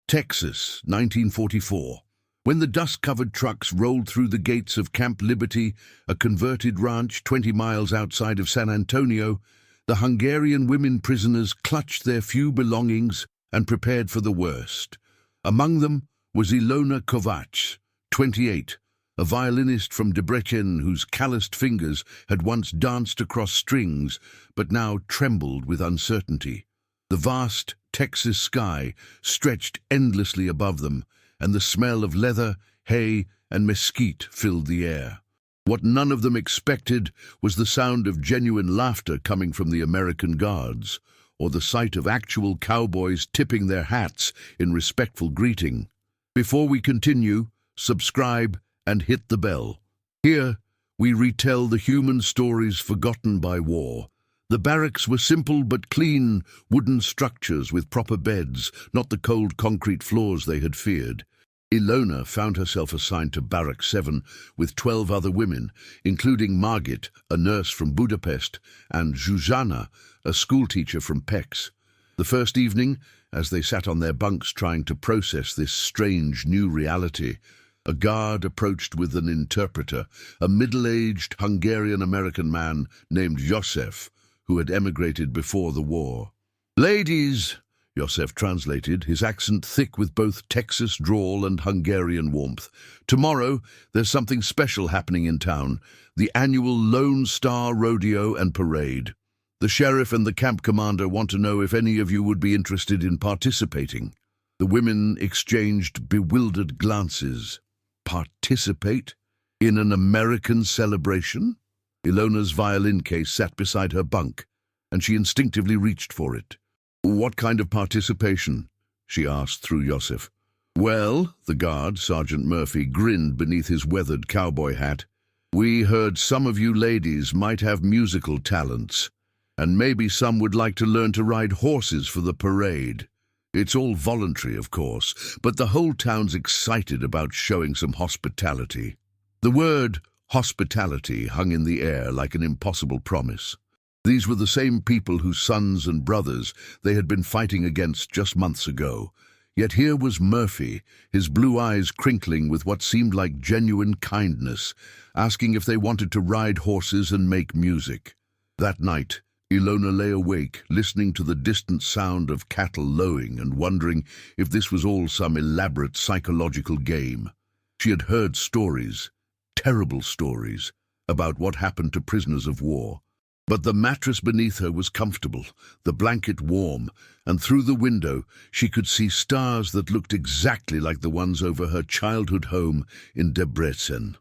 Texas, 1944. When the dust-covered trucks rolled through the gates of Camp Liberty, a converted ranch 20 miles outside of San Antonio, the Hungarian women prisoners clutched their few belongings and prepared for the worst. Among them was Ilona Kovacs, 28, a violinist from Debrecen whose calloused fingers had once danced across strings but now trembled with uncertainty. The vast Texas sky stretched endlessly above them, and the smell of leather, hay, and mesquite filled the air. What none of them expected was the sound of genuine laughter coming from the American guards, or the sight of actual cowboys tipping their hats in respectful greeting. Before we continue, subscribe and hit the bell. Here, we retell the human stories forgotten by war. The barracks were simple but clean, wooden structures with proper beds, not the cold concrete floors they had feared. Ilona found herself assigned to Barrack 7 with 12 other women, including Margit, a nurse from Budapest, and Zuzana, a schoolteacher from Pécs. The first evening, as they sat on their bunks trying to process this strange new reality, a guard approached with an interpreter, a middle-aged Hungarian-American man named Josef, who had emigrated before the war. "Ladies," Josef translated, his accent thick with both Texas drawl and Hungarian warmth. "Tomorrow, there's something special happening in town, the annual Lone Star Rodeo and Parade. The sheriff and the camp commander want to know if any of you would be interested in participating." The women exchanged bewildered glances. Participate? In an American celebration? Ilona's violin case sat beside her bunk, and she instinctively reached for it. "What kind of participation?" she asked through Josef. "Well," the guard, Sergeant Murphy, grinned beneath his weathered cowboy hat, "we heard some of you ladies might have musical talents, and maybe some would like to learn to ride horses for the parade. It's all voluntary, of course, but the whole town's excited about showing some hospitality." The word hospitality hung in the air like an impossible promise. These were the same people whose sons and brothers they had been fighting against just months ago. Yet here was Murphy, his blue eyes crinkling with what seemed like genuine kindness, asking if they wanted to ride horses and make music. That night, Ilona lay awake, listening to the distant sound of cattle lowing and wondering if this was all some elaborate psychological game. She had heard stories, terrible stories, about what happened to prisoners of war. But the mattress beneath her was comfortable, the blanket warm, and through the window she could see stars that looked exactly like the ones over her childhood home in Debrecen.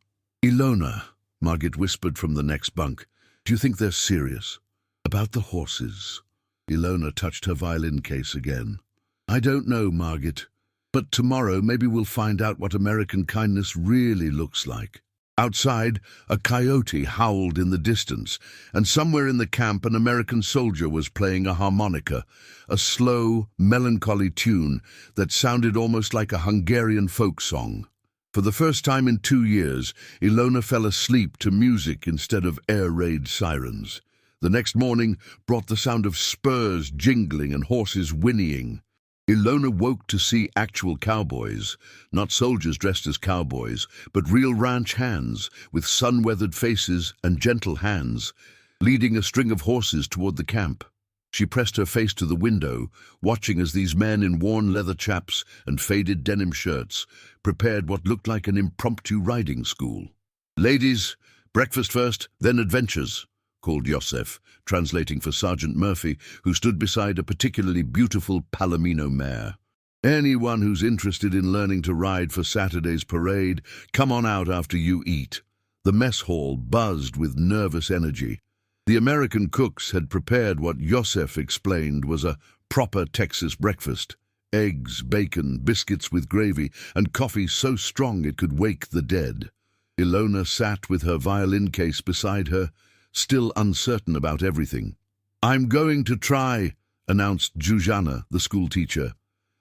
"Ilona," Margit whispered from the next bunk, "do you think they're serious? About the horses?" Ilona touched her violin case again. "I don't know, Margit, but tomorrow maybe we'll find out what American kindness really looks like." Outside, a coyote howled in the distance, and somewhere in the camp an American soldier was playing a harmonica, a slow, melancholy tune that sounded almost like a Hungarian folk song. For the first time in 2 years, Ilona fell asleep to music instead of air raid sirens. The next morning brought the sound of spurs jingling and horses whinnying. Ilona woke to see actual cowboys, not soldiers dressed as cowboys, but real ranch hands with sun-weathered faces and gentle hands, leading a string of horses toward the camp. She pressed her face to the window, watching as these men in worn leather chaps and faded denim shirts prepared what looked like an impromptu riding school. "Ladies, breakfast first, then adventures," called Josef, translating for Sergeant Murphy, who stood beside a particularly beautiful Palomino mare. "Anyone who's interested in learning to ride for Saturday's parade, come on out after you eat." The mess hall buzzed with nervous energy. The American cooks had prepared what Josef explained was a proper Texas breakfast: eggs, bacon, biscuits with gravy, and coffee so strong it could wake the dead. Ilona sat with her violin case beside her, still uncertain about everything. "I'm going to try," announced Zuzana, the schoolteacher.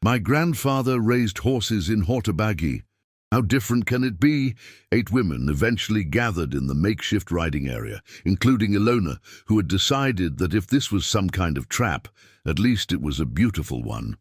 "My grandfather raised horses in Hortobagi. How different can it be?" 8 women eventually gathered in the makeshift riding area, including Ilona, who had decided that if this was some kind of trap, at least it was a beautiful one.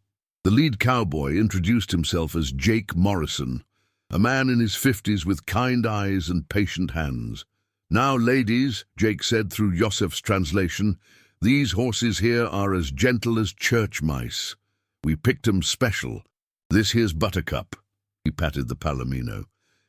The lead cowboy introduced himself as Jake Morrison, a man in his 50s with kind eyes and patient hands. "Now, ladies," Jake said through Yosef's translation, "these horses here are as gentle as church mice. We picked 'em special. This here's Buttercup," he patted the Palomino,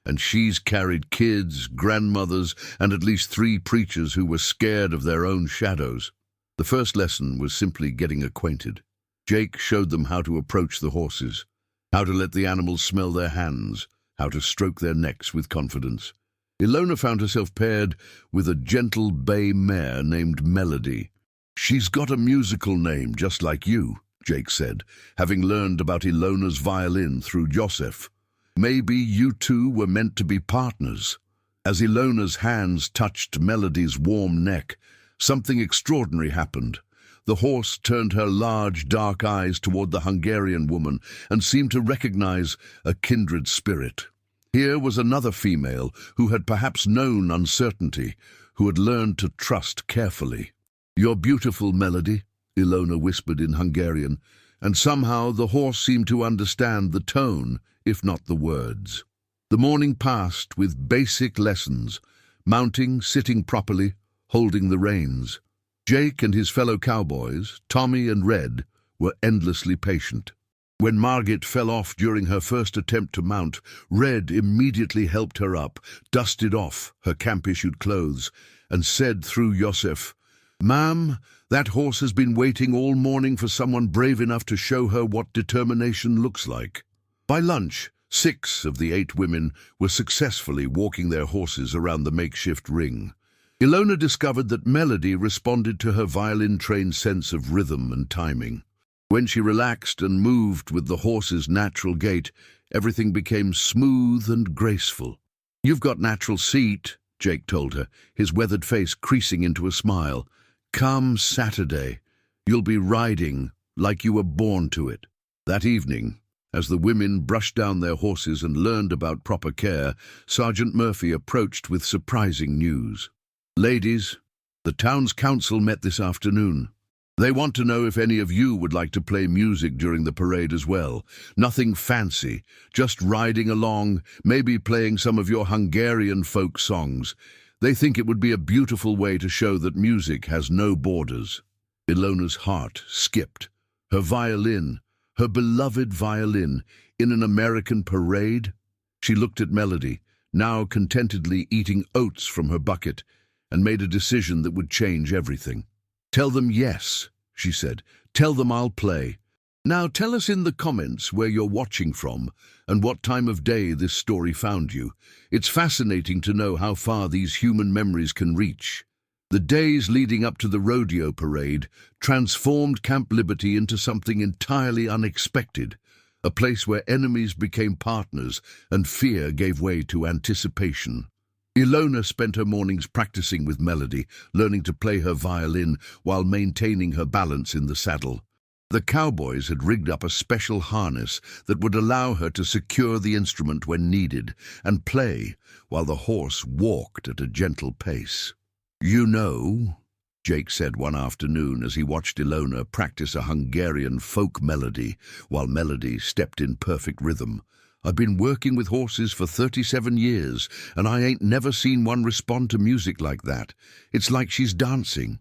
"and she's carried kids, grandmothers, and at least 3 preachers who were scared of their own shadows." The first lesson was simply getting acquainted. Jake showed them how to approach the horses, how to let the animals smell their hands, how to stroke their necks with confidence. Ilona found herself paired with a gentle bay mare named Melody. "She's got a musical name, just like you," Jake said, having learned about Ilona's violin through Joseph. "Maybe you two were meant to be partners." As Ilona's hands touched Melody's warm neck, something extraordinary happened. The horse turned her large, dark eyes toward the Hungarian woman and seemed to recognize a kindred spirit. Here was another female who had perhaps known uncertainty, who had learned to trust carefully. "You're beautiful, Melody," Ilona whispered in Hungarian, and somehow the horse seemed to understand the tone, if not the words. The morning passed with basic lessons: mounting, sitting properly, holding the reins. Jake and his fellow cowboys, Tommy and Red, were endlessly patient. When Margit fell off during her first attempt to mount, Red immediately helped her up, dusted off her camp-issued clothes, and said through Yosef, "Ma'am, that horse has been waiting all morning for someone brave enough to show her what determination looks like." By lunch, 6 of the 8 women were successfully walking their horses around the makeshift ring. Ilona discovered that Melody responded to her violin-trained sense of rhythm and timing. When she relaxed and moved with the horse's natural gait, everything became smooth and graceful. "You've got natural seat," Jake told her, his weathered face creasing into a smile. "Come Saturday, you'll be riding like you were born to it." That evening, as the women brushed down their horses and learned about proper care, Sergeant Murphy approached with surprising news. "Ladies, the town's council met this afternoon. They want to know if any of you would like to play music during the parade as well. Nothing fancy, just riding along, maybe playing some of your Hungarian folk songs. They think it would be a beautiful way to show that music has no borders." Ilona's heart skipped. Her violin, her beloved violin, in an American parade? She looked at Melody, now contentedly eating oats from her bucket, and made a decision that would change everything. "Tell them yes," she said. "Tell them I'll play. Now tell us in the comments where you're watching from and what time of day this story found you. It's fascinating to know how far these human memories can reach." The days leading up to the rodeo parade transformed Camp Liberty into something entirely unexpected, a place where enemies became partners and fear gave way to anticipation. Ilona spent her mornings practicing with Melody, learning to play her violin while maintaining her balance in the saddle. The cowboys had rigged up a special harness that would allow her to secure the instrument when needed and play while the horse walked at a gentle pace. "You know," Jake said one afternoon as he watched Ilona practice a Hungarian folk melody while Melody stepped in perfect rhythm, "I've been working with horses for 37 years, and I ain't never seen one respond to music like that. It's like she's dancing."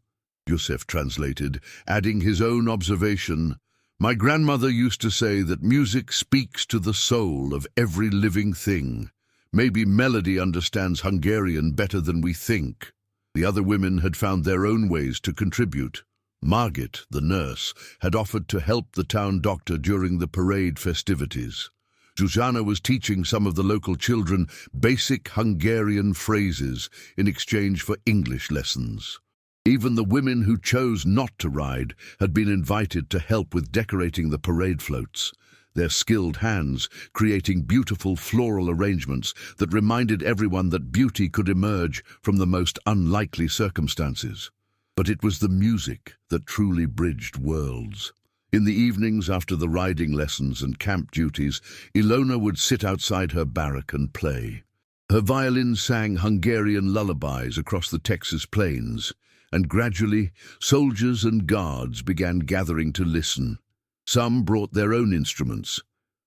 Yosef translated, adding his own observation, "My grandmother used to say that music speaks to the soul of every living thing. Maybe Melody understands Hungarian better than we think." The other women had found their own ways to contribute. Margit, the nurse, had offered to help the town doctor during the parade festivities. Zuzana was teaching some of the local children basic Hungarian phrases in exchange for English lessons. Even the women who chose not to ride had been invited to help with decorating the parade floats, their skilled hands creating beautiful floral arrangements that reminded everyone that beauty could emerge from the most unlikely circumstances. But it was the music that truly bridged worlds. In the evenings after the riding lessons and camp duties, Ilona would sit outside her barrack and play. Her violin sang Hungarian lullabies across the Texas plains, and gradually soldiers and guards began gathering to listen. Some brought their own instruments,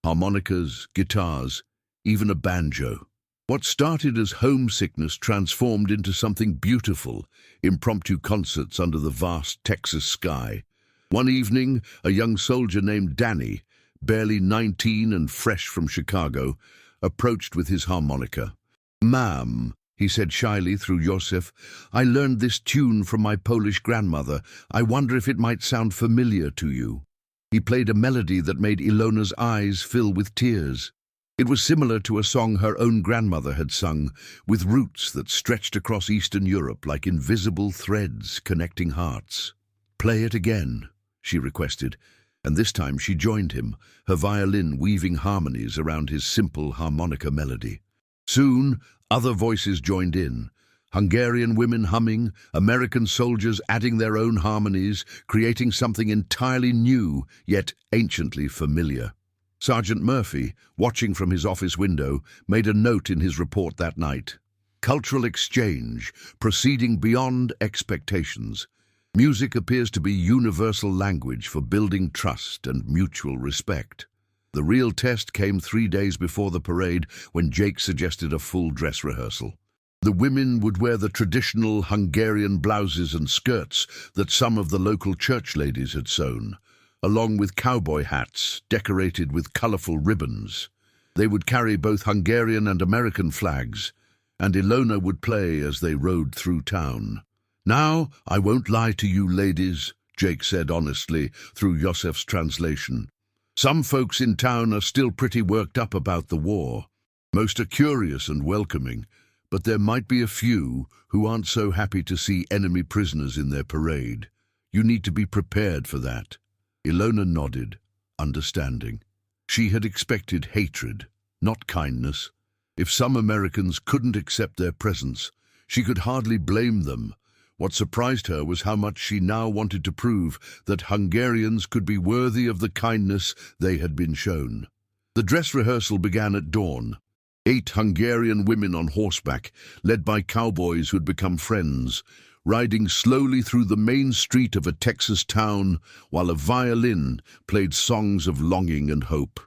harmonicas, guitars, even a banjo. What started as homesickness transformed into something beautiful, impromptu concerts under the vast Texas sky. One evening, a young soldier named Danny, barely 19 and fresh from Chicago, approached with his harmonica. "Ma'am," he said shyly through Joseph, "I learned this tune from my Polish grandmother. I wonder if it might sound familiar to you." He played a melody that made Ilona's eyes fill with tears. It was similar to a song her own grandmother had sung, with roots that stretched across Eastern Europe like invisible threads connecting hearts. "Play it again," she requested, and this time she joined him, her violin weaving harmonies around his simple harmonica melody. Soon, other voices joined in, Hungarian women humming, American soldiers adding their own harmonies, creating something entirely new, yet anciently familiar. Sergeant Murphy, watching from his office window, made a note in his report that night. Cultural exchange, proceeding beyond expectations. Music appears to be universal language for building trust and mutual respect. The real test came 3 days before the parade when Jake suggested a full dress rehearsal. The women would wear the traditional Hungarian blouses and skirts that some of the local church ladies had sewn, along with cowboy hats decorated with colorful ribbons. They would carry both Hungarian and American flags, and Ilona would play as they rode through town. "Now, I won't lie to you ladies," Jake said honestly through Yosef's translation. "Some folks in town are still pretty worked up about the war. Most are curious and welcoming, but there might be a few who aren't so happy to see enemy prisoners in their parade. You need to be prepared for that." Ilona nodded, understanding. She had expected hatred, not kindness. If some Americans couldn't accept their presence, she could hardly blame them. What surprised her was how much she now wanted to prove that Hungarians could be worthy of the kindness they had been shown. The dress rehearsal began at dawn. 8 Hungarian women on horseback, led by cowboys who'd become friends, riding slowly through the main street of a Texas town while a violin played songs of longing and hope.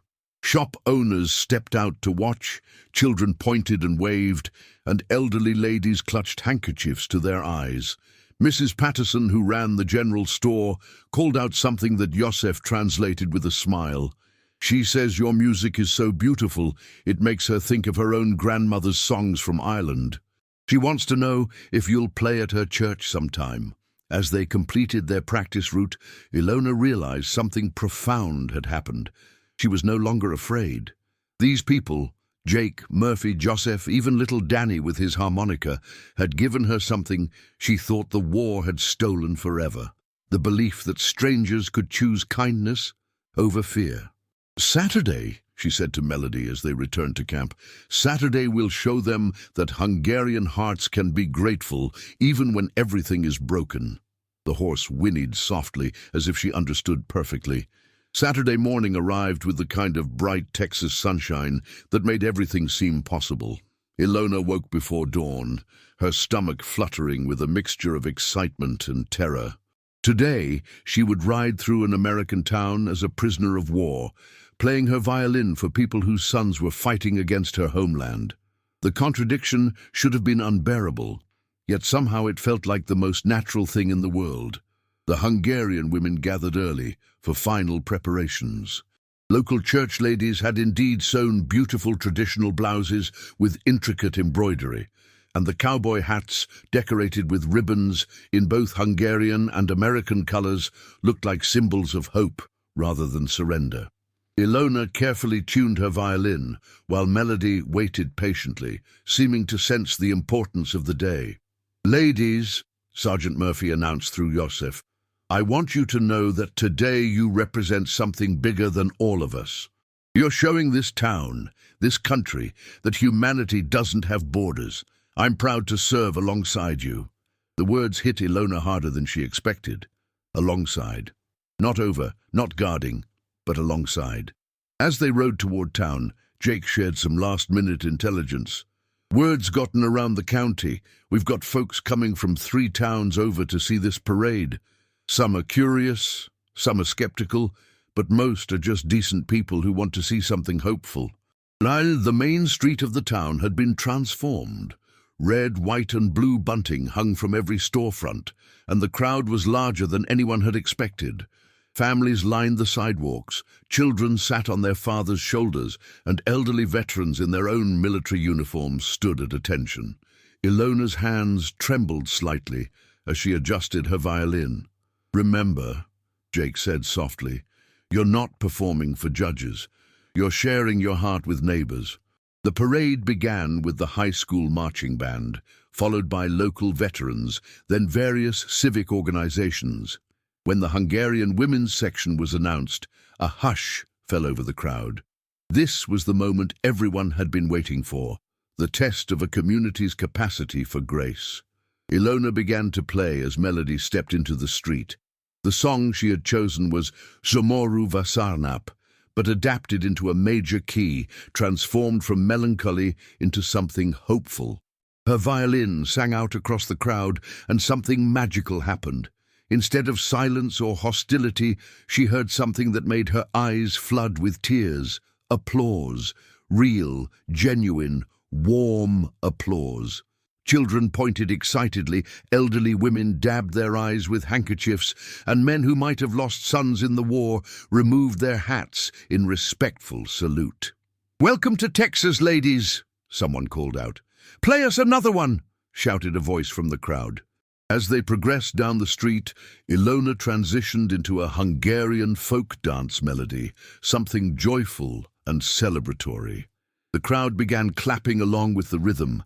Shop owners stepped out to watch, children pointed and waved, and elderly ladies clutched handkerchiefs to their eyes. Mrs. Patterson, who ran the general store, called out something that Josef translated with a smile. "She says your music is so beautiful, it makes her think of her own grandmother's songs from Ireland. She wants to know if you'll play at her church sometime." As they completed their practice route, Ilona realized something profound had happened. She was no longer afraid. These people, Jake, Murphy, Joseph, even little Danny with his harmonica, had given her something she thought the war had stolen forever. The belief that strangers could choose kindness over fear. "Saturday," she said to Melody as they returned to camp, "Saturday will show them that Hungarian hearts can be grateful even when everything is broken." The horse whinnied softly as if she understood perfectly. Saturday morning arrived with the kind of bright Texas sunshine that made everything seem possible. Ilona woke before dawn, her stomach fluttering with a mixture of excitement and terror. Today, she would ride through an American town as a prisoner of war, playing her violin for people whose sons were fighting against her homeland. The contradiction should have been unbearable, yet somehow it felt like the most natural thing in the world. The Hungarian women gathered early for final preparations. Local church ladies had indeed sewn beautiful traditional blouses with intricate embroidery, and the cowboy hats, decorated with ribbons in both Hungarian and American colors, looked like symbols of hope rather than surrender. Ilona carefully tuned her violin, while Melody waited patiently, seeming to sense the importance of the day. "Ladies," Sergeant Murphy announced through Joseph, "I want you to know that today you represent something bigger than all of us. You're showing this town, this country, that humanity doesn't have borders. I'm proud to serve alongside you." The words hit Ilona harder than she expected. Alongside. Not over, not guarding, but alongside. As they rode toward town, Jake shared some last-minute intelligence. "Word's gotten around the county. We've got folks coming from 3 towns over to see this parade. Some are curious, some are skeptical, but most are just decent people who want to see something hopeful. While the main street of the town had been transformed, red, white and blue bunting hung from every storefront, and the crowd was larger than anyone had expected. Families lined the sidewalks, children sat on their fathers' shoulders, and elderly veterans in their own military uniforms stood at attention. Ilona's hands trembled slightly as she adjusted her violin. "Remember," Jake said softly, "you're not performing for judges. You're sharing your heart with neighbors." The parade began with the high school marching band, followed by local veterans, then various civic organizations. When the Hungarian women's section was announced, a hush fell over the crowd. This was the moment everyone had been waiting for, the test of a community's capacity for grace. Ilona began to play as Melody stepped into the street. The song she had chosen was Zomoru Vasarnap, but adapted into a major key, transformed from melancholy into something hopeful. Her violin sang out across the crowd, and something magical happened. Instead of silence or hostility, she heard something that made her eyes flood with tears. Applause. Real, genuine, warm applause. Children pointed excitedly, elderly women dabbed their eyes with handkerchiefs, and men who might have lost sons in the war removed their hats in respectful salute. "Welcome to Texas, ladies," someone called out. "Play us another one," shouted a voice from the crowd. As they progressed down the street, Ilona transitioned into a Hungarian folk dance melody, something joyful and celebratory. The crowd began clapping along with the rhythm,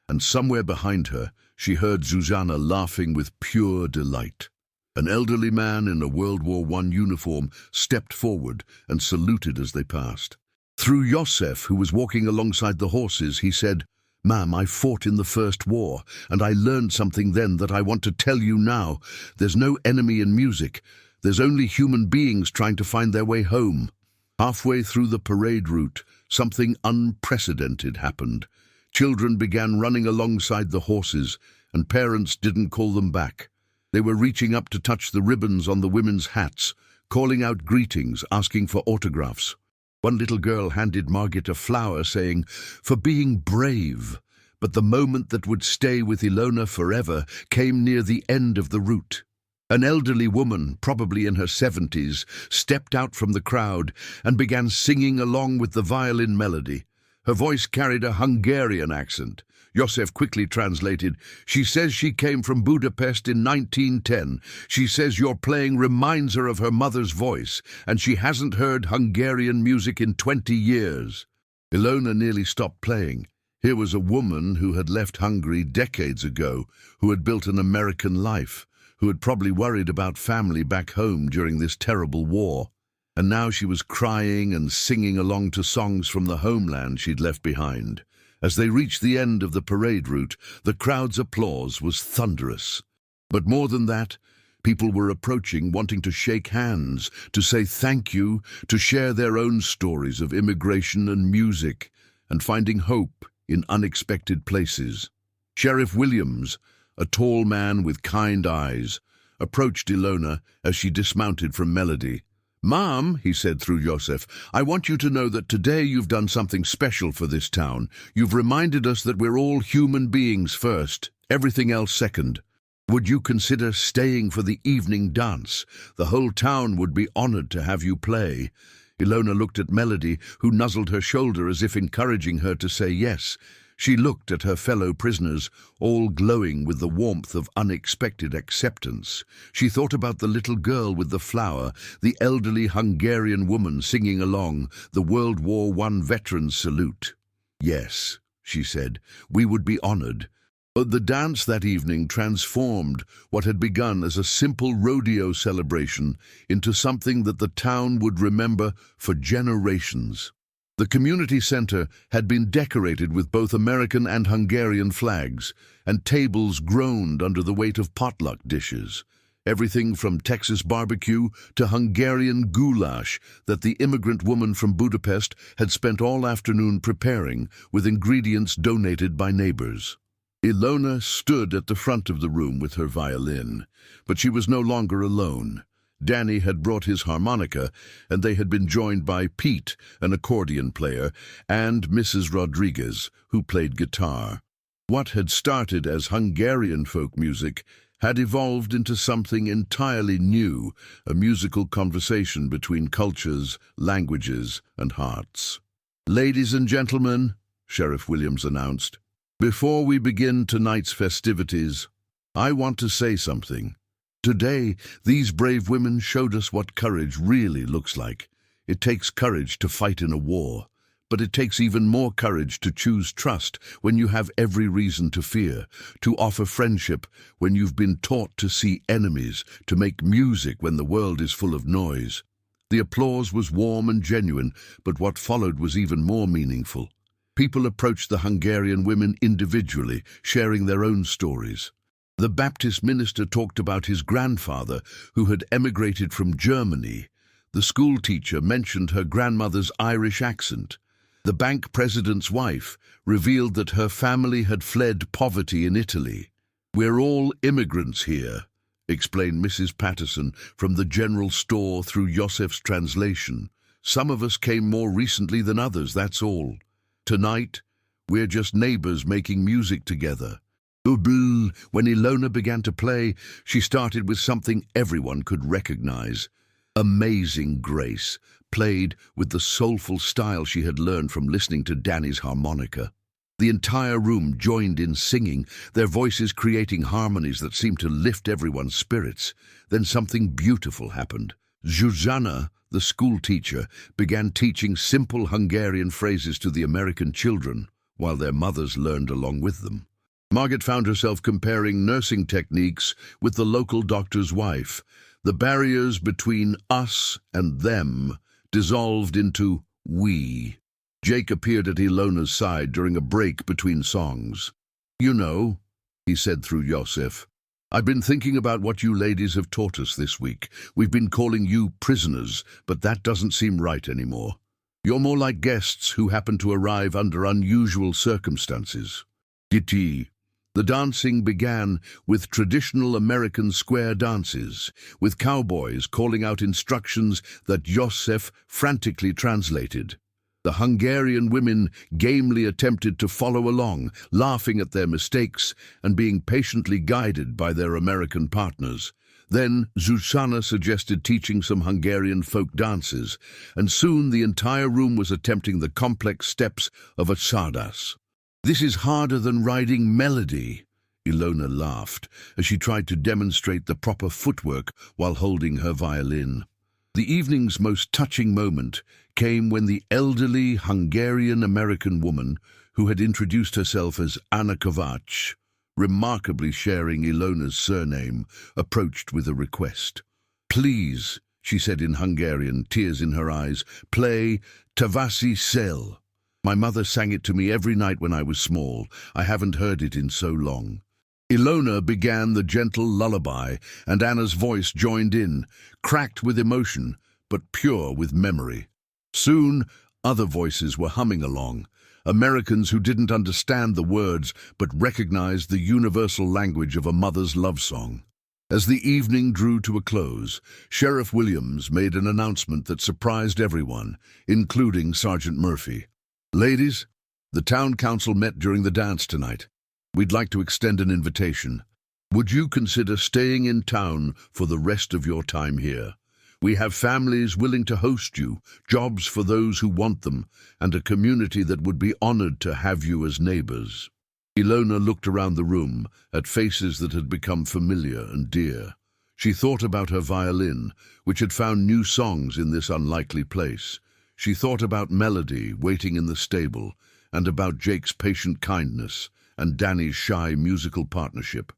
and somewhere behind her, she heard Zuzana laughing with pure delight. An elderly man in a World War I uniform stepped forward and saluted as they passed. Through Josef, who was walking alongside the horses, he said, "Ma'am, I fought in the First War, and I learned something then that I want to tell you now. There's no enemy in music. There's only human beings trying to find their way home." Halfway through the parade route, something unprecedented happened. Children began running alongside the horses, and parents didn't call them back. They were reaching up to touch the ribbons on the women's hats, calling out greetings, asking for autographs. One little girl handed Margit a flower, saying, "For being brave." But the moment that would stay with Ilona forever came near the end of the route. An elderly woman, probably in her 70s, stepped out from the crowd and began singing along with the violin melody. Her voice carried a Hungarian accent. Josef quickly translated, "She says she came from Budapest in 1910. She says your playing reminds her of her mother's voice, and she hasn't heard Hungarian music in 20 years. Ilona nearly stopped playing. Here was a woman who had left Hungary decades ago, who had built an American life, who had probably worried about family back home during this terrible war. And now she was crying and singing along to songs from the homeland she'd left behind. As they reached the end of the parade route, the crowd's applause was thunderous. But more than that, people were approaching, wanting to shake hands, to say thank you, to share their own stories of immigration and music, and finding hope in unexpected places. Sheriff Williams, a tall man with kind eyes, approached Ilona as she dismounted from Melody. "Mom," he said through Josef, "I want you to know that today you've done something special for this town. You've reminded us that we're all human beings first, everything else second. Would you consider staying for the evening dance? The whole town would be honored to have you play." Ilona looked at Melody, who nuzzled her shoulder as if encouraging her to say yes. She looked at her fellow prisoners, all glowing with the warmth of unexpected acceptance. She thought about the little girl with the flower, the elderly Hungarian woman singing along, the World War I veteran's salute. "Yes," she said, "we would be honored." But the dance that evening transformed what had begun as a simple rodeo celebration into something that the town would remember for generations. The community center had been decorated with both American and Hungarian flags, and tables groaned under the weight of potluck dishes. Everything from Texas barbecue to Hungarian goulash that the immigrant woman from Budapest had spent all afternoon preparing, with ingredients donated by neighbors. Ilona stood at the front of the room with her violin, but she was no longer alone. Danny had brought his harmonica, and they had been joined by Pete, an accordion player, and Mrs. Rodriguez, who played guitar. What had started as Hungarian folk music had evolved into something entirely new, a musical conversation between cultures, languages, and hearts. "Ladies and gentlemen," Sheriff Williams announced, "before we begin tonight's festivities, I want to say something. Today, these brave women showed us what courage really looks like. It takes courage to fight in a war, but it takes even more courage to choose trust when you have every reason to fear, to offer friendship when you've been taught to see enemies, to make music when the world is full of noise." The applause was warm and genuine, but what followed was even more meaningful. People approached the Hungarian women individually, sharing their own stories. The Baptist minister talked about his grandfather, who had emigrated from Germany. The school teacher mentioned her grandmother's Irish accent. The bank president's wife revealed that her family had fled poverty in Italy. "We're all immigrants here," explained Mrs. Patterson from the general store through Yosef's translation. "Some of us came more recently than others, that's all. Tonight, we're just neighbors making music together." When Ilona began to play, she started with something everyone could recognize. Amazing Grace, played with the soulful style she had learned from listening to Danny's harmonica. The entire room joined in singing, their voices creating harmonies that seemed to lift everyone's spirits. Then something beautiful happened. Zsuzsanna, the school teacher, began teaching simple Hungarian phrases to the American children, while their mothers learned along with them. Margaret found herself comparing nursing techniques with the local doctor's wife. The barriers between us and them dissolved into we. Jake appeared at Ilona's side during a break between songs. "You know," he said through Yosef, "I've been thinking about what you ladies have taught us this week. We've been calling you prisoners, but that doesn't seem right anymore. You're more like guests who happen to arrive under unusual circumstances." Giti. The dancing began with traditional American square dances, with cowboys calling out instructions that Yosef frantically translated. The Hungarian women gamely attempted to follow along, laughing at their mistakes and being patiently guided by their American partners. Then Zsuzsanna suggested teaching some Hungarian folk dances, and soon the entire room was attempting the complex steps of a czardas. "This is harder than riding melody," Ilona laughed as she tried to demonstrate the proper footwork while holding her violin. The evening's most touching moment came when the elderly Hungarian-American woman, who had introduced herself as Anna Kovacs, remarkably sharing Ilona's surname, approached with a request. "Please," she said in Hungarian, tears in her eyes, "play Tavasi Sel. My mother sang it to me every night when I was small. I haven't heard it in so long." Ilona began the gentle lullaby, and Anna's voice joined in, cracked with emotion, but pure with memory. Soon, other voices were humming along, Americans who didn't understand the words but recognized the universal language of a mother's love song. As the evening drew to a close, Sheriff Williams made an announcement that surprised everyone, including Sergeant Murphy. "Ladies, the town council met during the dance tonight. We'd like to extend an invitation. Would you consider staying in town for the rest of your time here? We have families willing to host you, jobs for those who want them, and a community that would be honored to have you as neighbors." Ilona looked around the room at faces that had become familiar and dear. She thought about her violin, which had found new songs in this unlikely place. She thought about Melody waiting in the stable, and about Jake's patient kindness and Danny's shy musical partnership.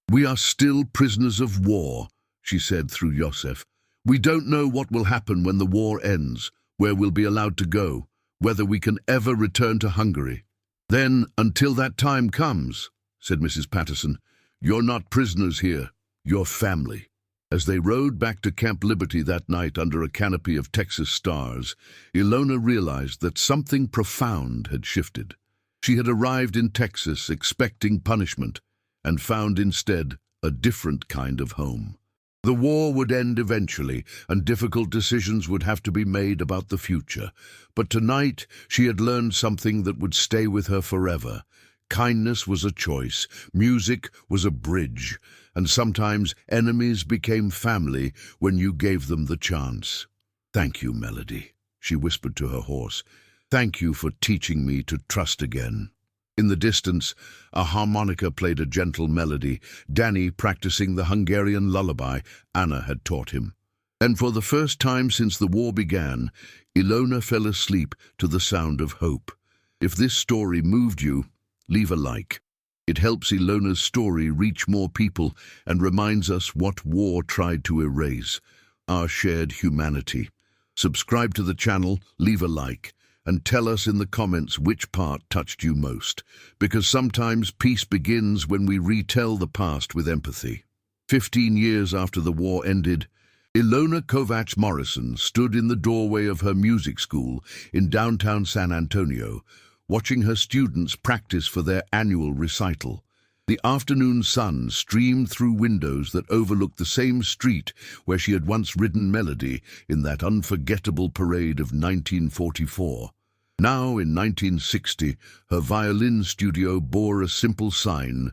"We are still prisoners of war," she said through Yosef. "We don't know what will happen when the war ends, where we'll be allowed to go, whether we can ever return to Hungary." "Then, until that time comes," said Mrs. Patterson, "you're not prisoners here, you're family." As they rode back to Camp Liberty that night under a canopy of Texas stars, Ilona realized that something profound had shifted. She had arrived in Texas expecting punishment and found instead a different kind of home. The war would end eventually, and difficult decisions would have to be made about the future. But tonight, she had learned something that would stay with her forever. Kindness was a choice, music was a bridge, and sometimes enemies became family when you gave them the chance. "Thank you, Melody," she whispered to her horse. "Thank you for teaching me to trust again." In the distance, a harmonica played a gentle melody, Danny practicing the Hungarian lullaby Anna had taught him. And for the first time since the war began, Ilona fell asleep to the sound of hope. If this story moved you, leave a like. It helps Ilona's story reach more people and reminds us what war tried to erase, our shared humanity. Subscribe to the channel, leave a like, and tell us in the comments which part touched you most, because sometimes peace begins when we retell the past with empathy. 15 years after the war ended, Ilona Kovacs Morrison stood in the doorway of her music school in downtown San Antonio, watching her students practice for their annual recital. The afternoon sun streamed through windows that overlooked the same street where she had once ridden Melody in that unforgettable parade of 1944. Now, in 1960, her violin studio bore a simple sign,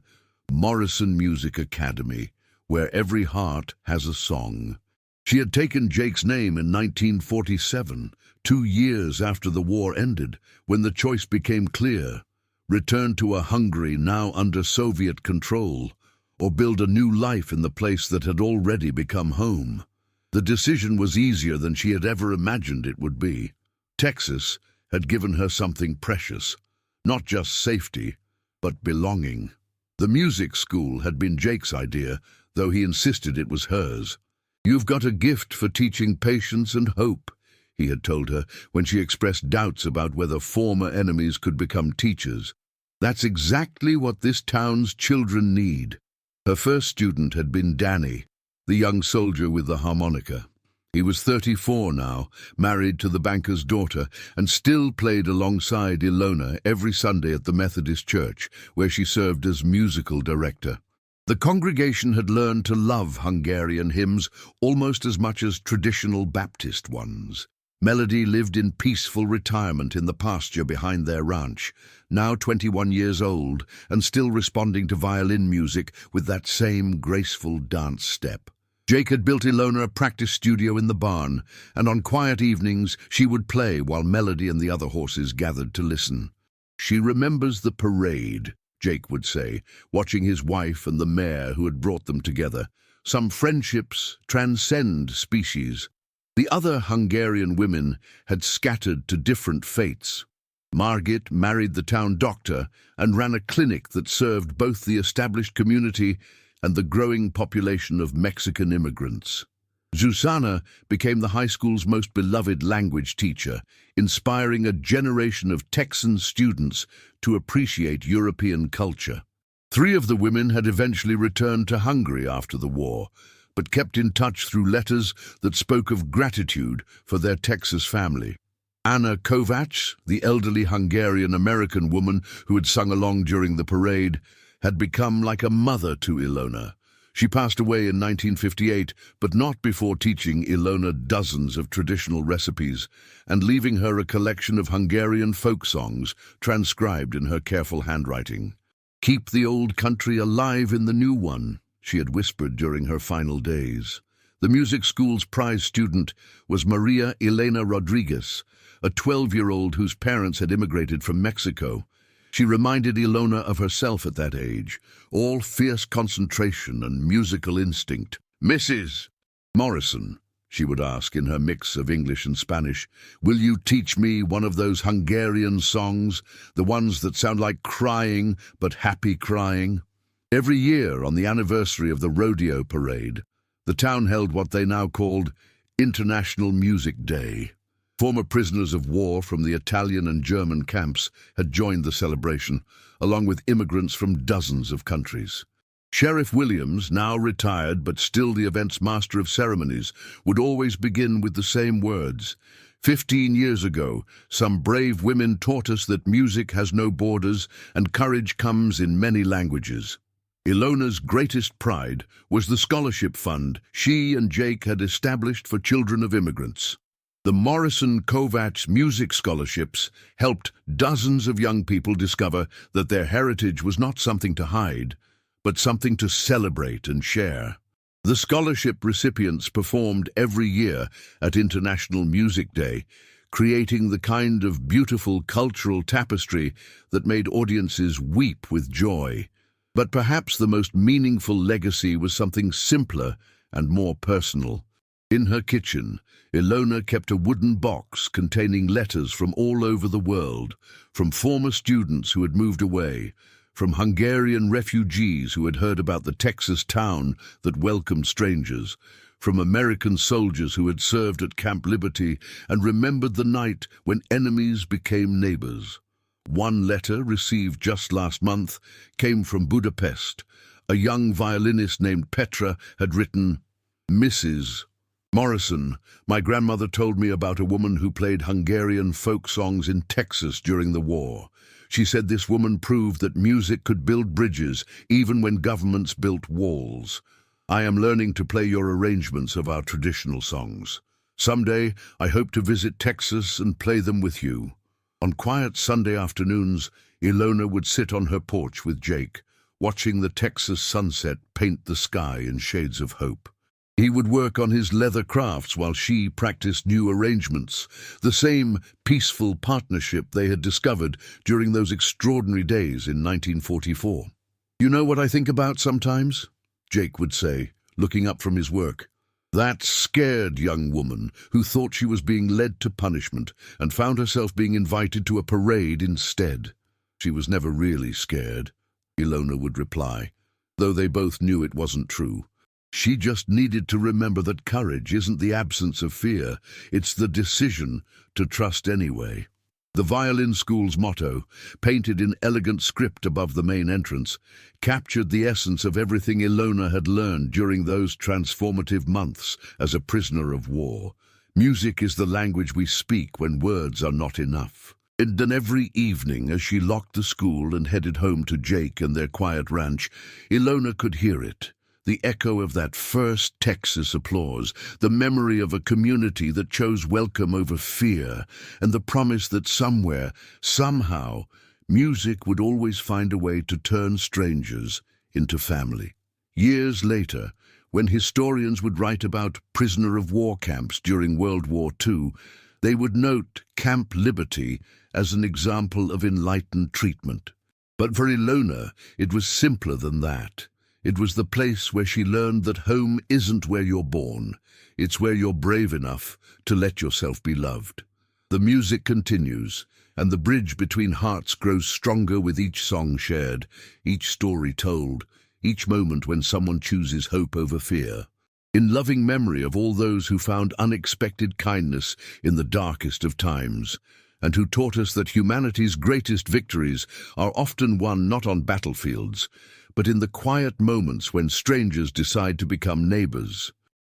Morrison Music Academy, where every heart has a song. She had taken Jake's name in 1947, 2 years after the war ended, when the choice became clear. Return to a Hungary now under Soviet control, or build a new life in the place that had already become home. The decision was easier than she had ever imagined it would be. Texas had given her something precious, not just safety, but belonging. The music school had been Jake's idea, though he insisted it was hers. "You've got a gift for teaching patience and hope," he had told her when she expressed doubts about whether former enemies could become teachers. "That's exactly what this town's children need." Her first student had been Danny, the young soldier with the harmonica. He was 34 now, married to the banker's daughter, and still played alongside Ilona every Sunday at the Methodist church, where she served as musical director. The congregation had learned to love Hungarian hymns almost as much as traditional Baptist ones. Melody lived in peaceful retirement in the pasture behind their ranch, now 21 years old and still responding to violin music with that same graceful dance step. Jake had built Ilona a practice studio in the barn, and on quiet evenings she would play while Melody and the other horses gathered to listen. "She remembers the parade," Jake would say, watching his wife and the mare who had brought them together. "Some friendships transcend species." The other Hungarian women had scattered to different fates. Margit married the town doctor and ran a clinic that served both the established community and the growing population of Mexican immigrants. Zuzana became the high school's most beloved language teacher, inspiring a generation of Texan students to appreciate European culture. 3 of the women had eventually returned to Hungary after the war, but kept in touch through letters that spoke of gratitude for their Texas family. Anna Kovacs, the elderly Hungarian-American woman who had sung along during the parade, had become like a mother to Ilona. She passed away in 1958, but not before teaching Ilona dozens of traditional recipes and leaving her a collection of Hungarian folk songs transcribed in her careful handwriting. "Keep the old country alive in the new one," she had whispered during her final days. The music school's prize student was Maria Elena Rodriguez, a 12-year-old whose parents had immigrated from Mexico. She reminded Ilona of herself at that age, all fierce concentration and musical instinct. "Mrs. Morrison," she would ask in her mix of English and Spanish, "will you teach me one of those Hungarian songs, the ones that sound like crying but happy crying?" Every year, on the anniversary of the Rodeo parade, the town held what they now called International Music Day. Former prisoners of war from the Italian and German camps had joined the celebration, along with immigrants from dozens of countries. Sheriff Williams, now retired but still the event's master of ceremonies, would always begin with the same words. 15 years ago, some brave women taught us that music has no borders and courage comes in many languages. Ilona's greatest pride was the scholarship fund she and Jake had established for children of immigrants. The Morrison Kovacs Music Scholarships helped dozens of young people discover that their heritage was not something to hide, but something to celebrate and share. The scholarship recipients performed every year at International Music Day, creating the kind of beautiful cultural tapestry that made audiences weep with joy. But perhaps the most meaningful legacy was something simpler and more personal. In her kitchen, Ilona kept a wooden box containing letters from all over the world, from former students who had moved away, from Hungarian refugees who had heard about the Texas town that welcomed strangers, from American soldiers who had served at Camp Liberty and remembered the night when enemies became neighbors. One letter, received just last month, came from Budapest. A young violinist named Petra had written, "Mrs. Morrison, my grandmother told me about a woman who played Hungarian folk songs in Texas during the war. She said this woman proved that music could build bridges even when governments built walls. I am learning to play your arrangements of our traditional songs. Someday, I hope to visit Texas and play them with you." On quiet Sunday afternoons, Ilona would sit on her porch with Jake, watching the Texas sunset paint the sky in shades of hope. He would work on his leather crafts while she practiced new arrangements, the same peaceful partnership they had discovered during those extraordinary days in 1944. "You know what I think about sometimes?" Jake would say, looking up from his work. "That scared young woman who thought she was being led to punishment and found herself being invited to a parade instead." "She was never really scared," Ilona would reply, though they both knew it wasn't true. "She just needed to remember that courage isn't the absence of fear, it's the decision to trust anyway." The violin school's motto, painted in elegant script above the main entrance, captured the essence of everything Ilona had learned during those transformative months as a prisoner of war. Music is the language we speak when words are not enough. And then every evening, as she locked the school and headed home to Jake and their quiet ranch, Ilona could hear it. The echo of that first Texas applause, the memory of a community that chose welcome over fear, and the promise that somewhere, somehow, music would always find a way to turn strangers into family. Years later, when historians would write about prisoner-of-war camps during World War II, they would note Camp Liberty as an example of enlightened treatment. But for Ilona, it was simpler than that. It was the place where she learned that home isn't where you're born. It's where you're brave enough to let yourself be loved. The music continues, and the bridge between hearts grows stronger with each song shared, each story told, each moment when someone chooses hope over fear. In loving memory of all those who found unexpected kindness in the darkest of times, and who taught us that humanity's greatest victories are often won not on battlefields, but in the quiet moments when strangers decide to become neighbors.